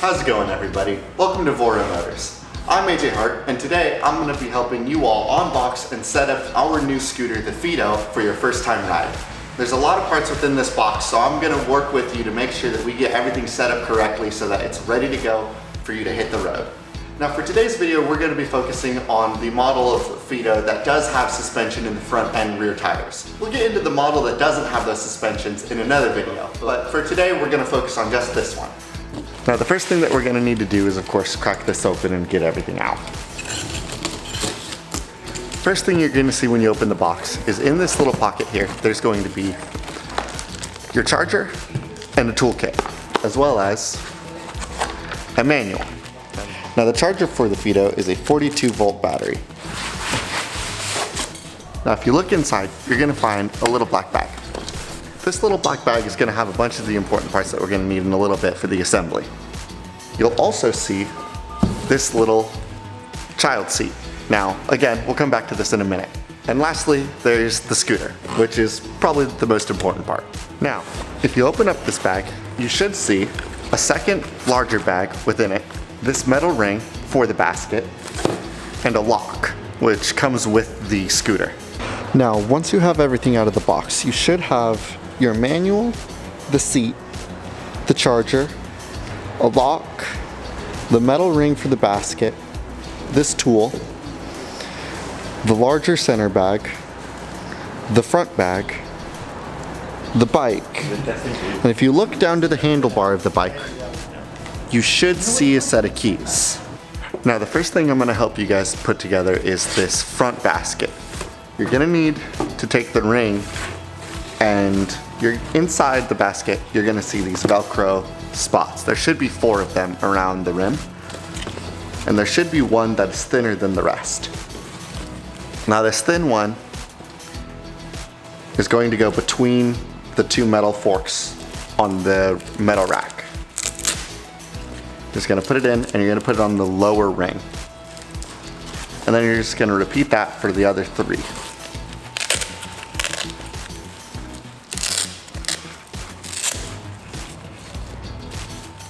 How's it going, everybody? Welcome to VORO Motors. I'm AJ Hart, and today I'm going to be helping you all unbox and set up our new scooter, the FIIDO, for your first time ride. There's a lot of parts within this box, so I'm going to work with you to make sure that we get everything set up correctly so that it's ready to go for you to hit the road. Now for today's video, we're going to be focusing on the model of FIIDO that does have suspension in the front and rear tires. We'll get into the model that doesn't have those suspensions in another video, but for today we're going to focus on just this one. Now the first thing that we're going to need to do is of course crack this open and get everything out. First thing you're going to see when you open the box is in this little pocket here, there's going to be your charger and a toolkit, as well as a manual. Now the charger for the FIIDO is a 42-volt battery. Now if you look inside, you're going to find a little black bag. This little black bag is going to have a bunch of the important parts that we're going to need in a little bit for the assembly. You'll also see this little child seat. Now, again, we'll come back to this in a minute. And lastly, there's the scooter, which is probably the most important part. Now, if you open up this bag, you should see a second larger bag within it, this metal ring for the basket, and a lock, which comes with the scooter. Now, once you have everything out of the box, you should have your manual, the seat, the charger, a lock, the metal ring for the basket, this tool, the larger center bag, the front bag, the bike, and if you look down to the handlebar of the bike, you should see a set of keys. Now the first thing I'm going to help you guys put together is this front basket. You're going to need to take the ring, and you're inside the basket, you're going to see these Velcro spots. There should be 4 of them around the rim, and there should be one that is thinner than the rest. Now this thin one is going to go between the 2 metal forks on the metal rack. Just going to put it in, and you're going to put it on the lower ring. And then you're just going to repeat that for the other 3.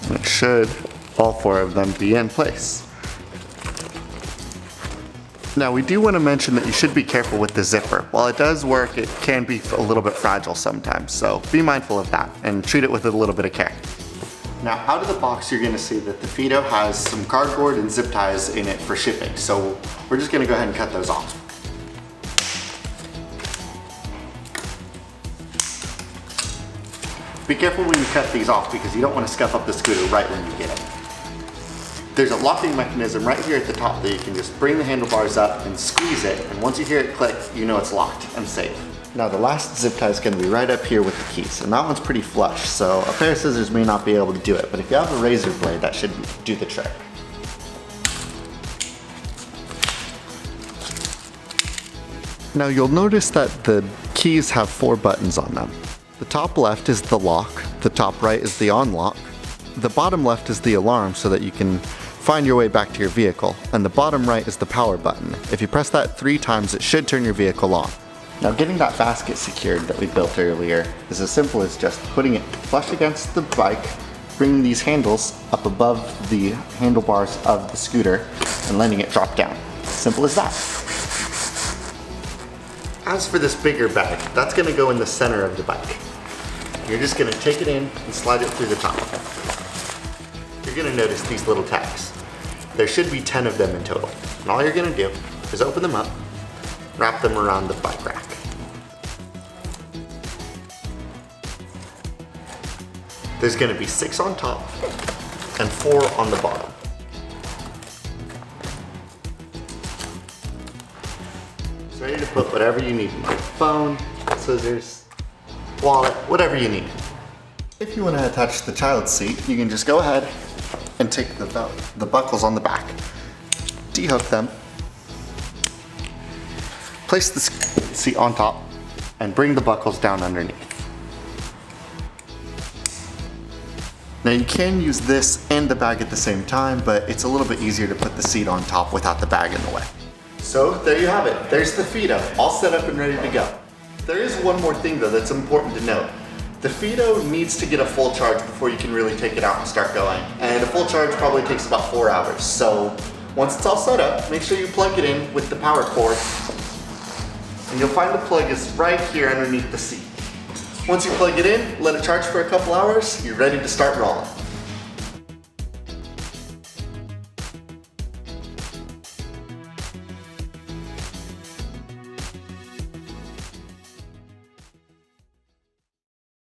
And it should, all 4 of them, be in place. Now we do want to mention that you should be careful with the zipper. While it does work, it can be a little bit fragile sometimes, so be mindful of that and treat it with a little bit of care. Now out of the box, you're going to see that the FIIDO has some cardboard and zip ties in it for shipping, so we're just going to go ahead and cut those off. Be careful when you cut these off because you don't want to scuff up the scooter right when you get it. There's a locking mechanism right here at the top that you can just bring the handlebars up and squeeze it, and once you hear it click, you know it's locked and safe. Now the last zip tie is going to be right up here with the keys, and that one's pretty flush, so a pair of scissors may not be able to do it, but if you have a razor blade, that should do the trick. Now you'll notice that the keys have 4 buttons on them. The top left is the lock, the top right is the unlock, the bottom left is the alarm so that you can find your way back to your vehicle, and the bottom right is the power button. If you press that 3 times, it should turn your vehicle on. Now getting that basket secured that we built earlier is as simple as just putting it flush against the bike, bringing these handles up above the handlebars of the scooter, and letting it drop down. Simple as that. As for this bigger bag, that's going to go in the center of the bike. You're just going to take it in and slide it through the top. You're going to notice these little tags. There should be 10 of them in total. And all you're going to do is open them up, wrap them around the bike rack. There's going to be 6 on top and 4 on the bottom. It's ready to put whatever you need in your phone, scissors, wallet, whatever you need. If you want to attach the child seat, you can just go ahead and take the buckles on the back, de-hook them, place the seat on top, and bring the buckles down underneath. Now you can use this and the bag at the same time, but it's a little bit easier to put the seat on top without the bag in the way. So there you have it. There's the FIIDO, all set up and ready to go. There is one more thing though that's important to note. The FIIDO needs to get a full charge before you can really take it out and start going. And a full charge probably takes about 4 hours. So once it's all set up, make sure you plug it in with the power cord. And you'll find the plug is right here underneath the seat. Once you plug it in, let it charge for a couple hours, you're ready to start rolling.